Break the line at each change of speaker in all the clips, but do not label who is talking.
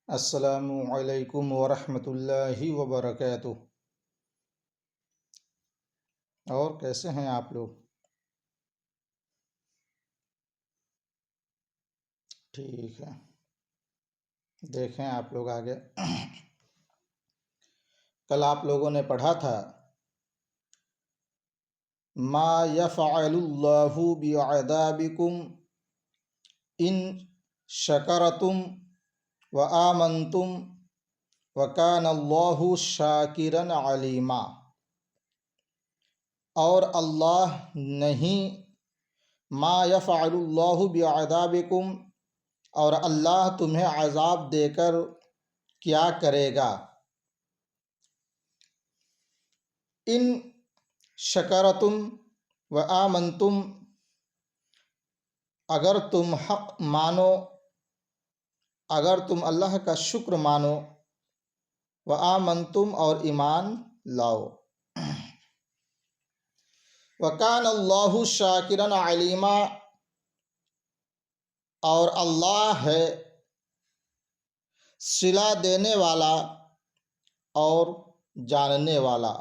السلام علیکم ورحمۃ اللہ وبرکاتہ۔ اور کیسے ہیں آپ لوگ؟ ٹھیک ہے، دیکھیں آپ لوگ آگے۔ کل آپ لوگوں نے پڑھا تھا ما یفعل اللہ بعذابکم ان شکرتم وآمنتم وکان اللہ شاکرا علیما۔ اور اللہ نہیں، ما یفعل اللہ بعذابکم، اور اللہ تمہیں عذاب دے کر کیا کرے گا، ان شکرتم و آمنتم، اگر تم حق مانو، اگر تم اللہ کا شکر مانو، و آمنتم، اور ایمان لاؤ، وکان اللہ شاکرا علیما، اور اللہ ہے صلہ دینے والا اور جاننے والا۔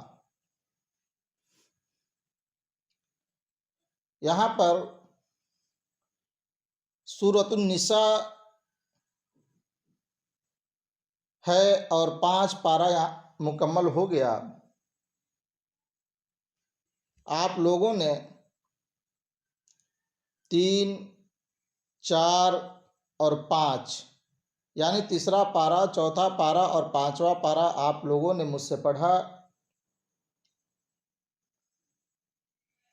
یہاں پر سورۃ النساء ہے اور 5 پارہ مکمل ہو گیا۔ آپ لوگوں نے 3، 4 اور 5 یعنی تیسرا پارہ، چوتھا پارہ اور 5واں پارہ آپ لوگوں نے مجھ سے پڑھا،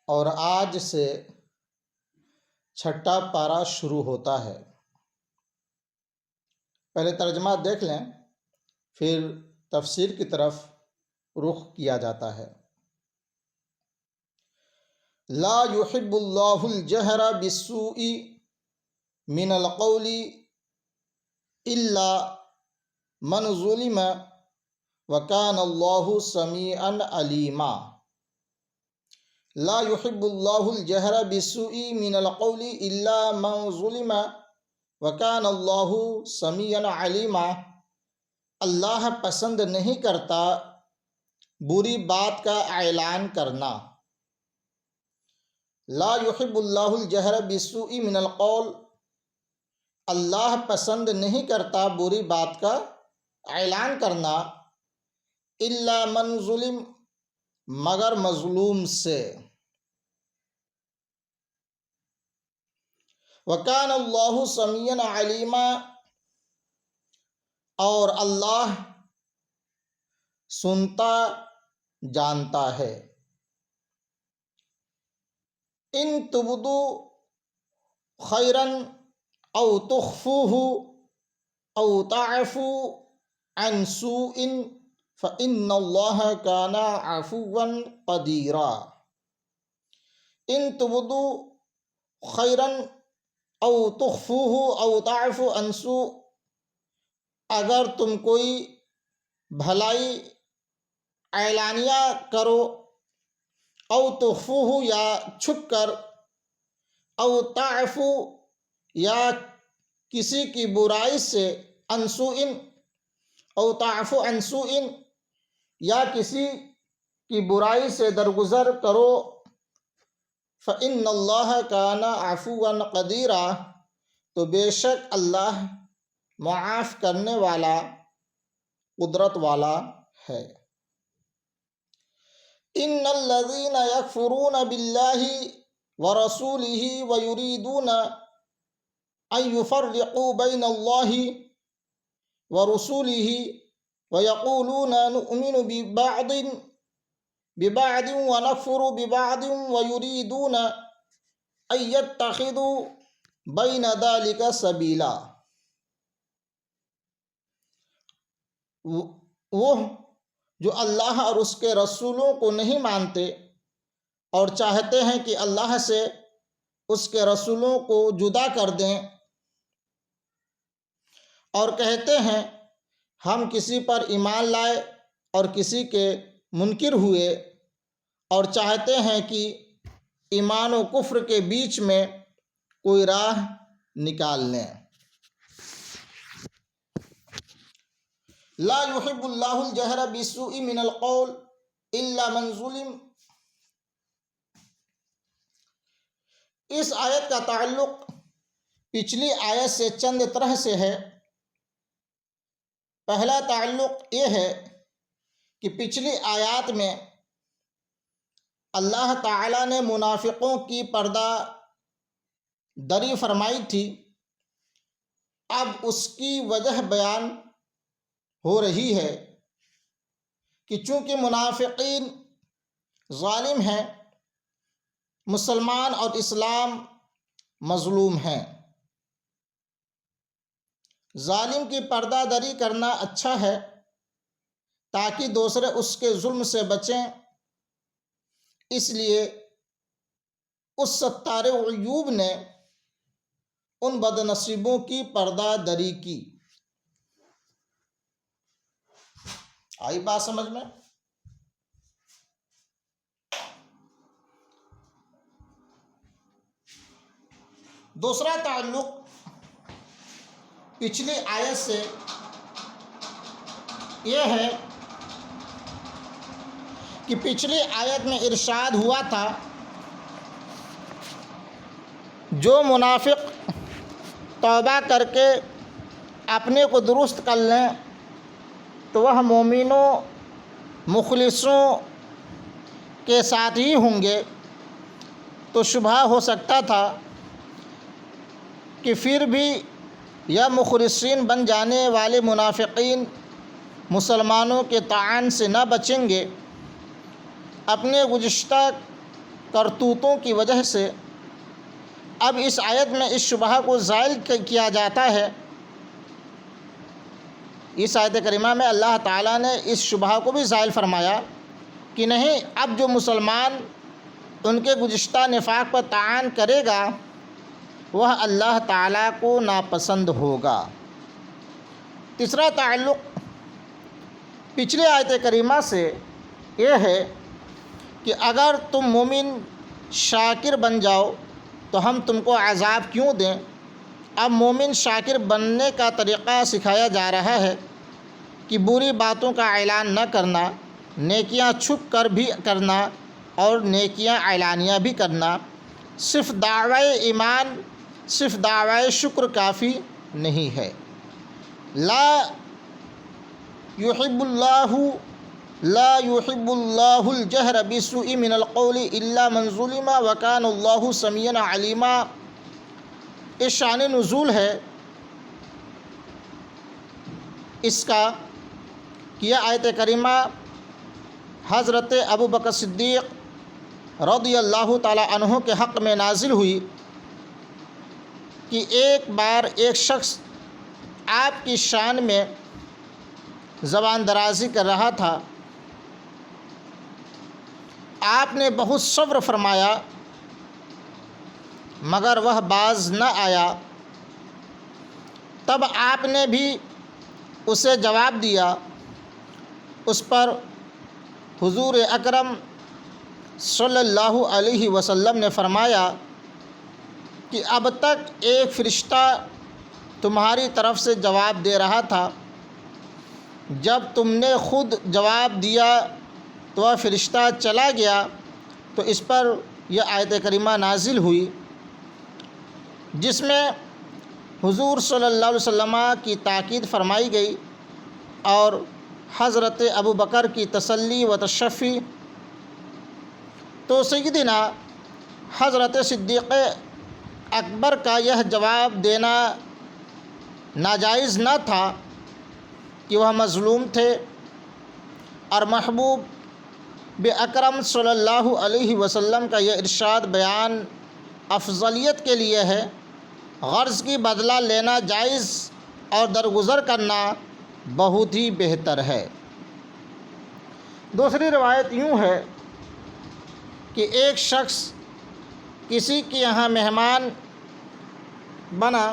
اور آج سے 6واں پارہ شروع ہوتا ہے۔ پہلے ترجمہ دیکھ لیں، پھر تفسیر کی طرف رخ کیا جاتا ہے۔ لا يحب اللہ الجہر بالسوء من القول الا من ظلم وکان اللہ سمیعا علیما۔ لا يحب اللہ الجہر بالسوء من القول الا من ظلم وکان اللہ سمیعا علیما۔ اللہ پسند نہیں کرتا بری بات کا اعلان کرنا۔ لا يحب اللہ الجہر بالسوء من القول، اللہ پسند نہیں کرتا بری بات کا اعلان کرنا، الا من ظلم، مگر مظلوم سے۔ وکان اللہ سمیعا علیما، اور اللہ سنتا جانتا ہے۔ ان تبدوا خیرا او تخفوه او تعفوا عن سوء فإن اللہ کان عفوا قدیرا۔ ان تبدوا خیرا او تخفوه او تعفوا عن سوء، اگر تم کوئی بھلائی اعلانیہ کرو، او تخفوه، یا چھپ کر، او تعفو، یا کسی کی برائی سے، عن سوء، او تعفو عن سوء، یا کسی کی برائی سے درگزر کرو، فإن اللہ کان عفوا قدیرا، تو بے شک اللہ معاف کرنے والا، قدرت والا ہے۔ ان الذین یکفرون باللہ ورسولہ ویریدون ان یفرقوا بین اللہ ورسولہ ویقولون نؤمن ببعض ونکفر ببعض ویریدون ان یتخذوا بین ذلک سبیلا۔ وہ جو اللہ اور اس کے رسولوں کو نہیں مانتے اور چاہتے ہیں کہ اللہ سے اس کے رسولوں کو جدا کر دیں، اور کہتے ہیں ہم کسی پر ایمان لائے اور کسی کے منکر ہوئے، اور چاہتے ہیں کہ ایمان و کفر کے بیچ میں کوئی راہ نکال لیں۔ لا يحب اللہ الجہر بالسوء من القول الا من ظلم۔ اس آیت کا تعلق پچھلی آیت سے چند طرح سے ہے۔ پہلا تعلق یہ ہے کہ پچھلی آیات میں اللہ تعالیٰ نے منافقوں کی پردہ دری فرمائی تھی، اب اس کی وجہ بیان ہو رہی ہے کہ چونکہ منافقین ظالم ہیں، مسلمان اور اسلام مظلوم ہیں، ظالم کی پردہ دری کرنا اچھا ہے تاکہ دوسرے اس کے ظلم سے بچیں، اس لیے اس ستار عیوب نے ان بد نصیبوں کی پردہ دری کی۔ آئی بات سمجھ میں؟ دوسرا تعلق پچھلی آیت سے یہ ہے کہ پچھلی آیت میں ارشاد ہوا تھا جو منافق توبہ کر کے اپنے کو درست کر لیں تو وہ مومنوں مخلصوں کے ساتھ ہی ہوں گے، تو شبہ ہو سکتا تھا کہ پھر بھی یا مخلصین بن جانے والے منافقین مسلمانوں کے طعن سے نہ بچیں گے۔ اپنے گزشتہ کرتوتوں کی وجہ سے اب اس آیت میں اس شبہ کو زائل کیا جاتا ہے۔ اس آیت کریمہ میں اللہ تعالیٰ نے اس شبہ کو بھی زائل فرمایا کہ نہیں، اب جو مسلمان ان کے گزشتہ نفاق پر طعن کرے گا وہ اللہ تعالیٰ کو ناپسند ہوگا۔ تیسرا تعلق پچھلے آیت کریمہ سے یہ ہے کہ اگر تم مومن شاکر بن جاؤ تو ہم تم کو عذاب کیوں دیں؟ اب مومن شاکر بننے کا طریقہ سکھایا جا رہا ہے کہ بری باتوں کا اعلان نہ کرنا، نیکیاں چھپ کر بھی کرنا اور نیکیاں اعلانیہ بھی کرنا۔ صرف دعوی ایمان، صرف دعوی شکر کافی نہیں ہے۔ لا يحب اللہ الجہر بالسوء من القول الا من ظلم وکان اللہ سمیعا علیما۔ اس شان نزول ہے اس کا کہ یہ آیت کریمہ حضرت ابو بکر صدیق رضی اللہ تعالی عنہ کے حق میں نازل ہوئی کہ ایک بار ایک شخص آپ کی شان میں زبان درازی کر رہا تھا، آپ نے بہت صبر فرمایا مگر وہ باز نہ آیا، تب آپ نے بھی اسے جواب دیا۔ اس پر حضور اکرم صلی اللہ علیہ وسلم نے فرمایا کہ اب تک ایک فرشتہ تمہاری طرف سے جواب دے رہا تھا، جب تم نے خود جواب دیا تو وہ فرشتہ چلا گیا، تو اس پر یہ آیت کریمہ نازل ہوئی جس میں حضور صلی اللہ علیہ وسلم کی تاکید فرمائی گئی اور حضرت ابو بکر کی تسلی و تشفی۔ تو سیدنا حضرت صدیق اکبر کا یہ جواب دینا ناجائز نہ تھا کہ وہ مظلوم تھے، اور محبوب اکرم صلی اللہ علیہ وسلم کا یہ ارشاد بیان افضلیت کے لیے ہے۔ غرض کی بدلہ لینا جائز اور درگزر کرنا بہت ہی بہتر ہے۔ دوسری روایت یوں ہے کہ ایک شخص کسی کے یہاں مہمان بنا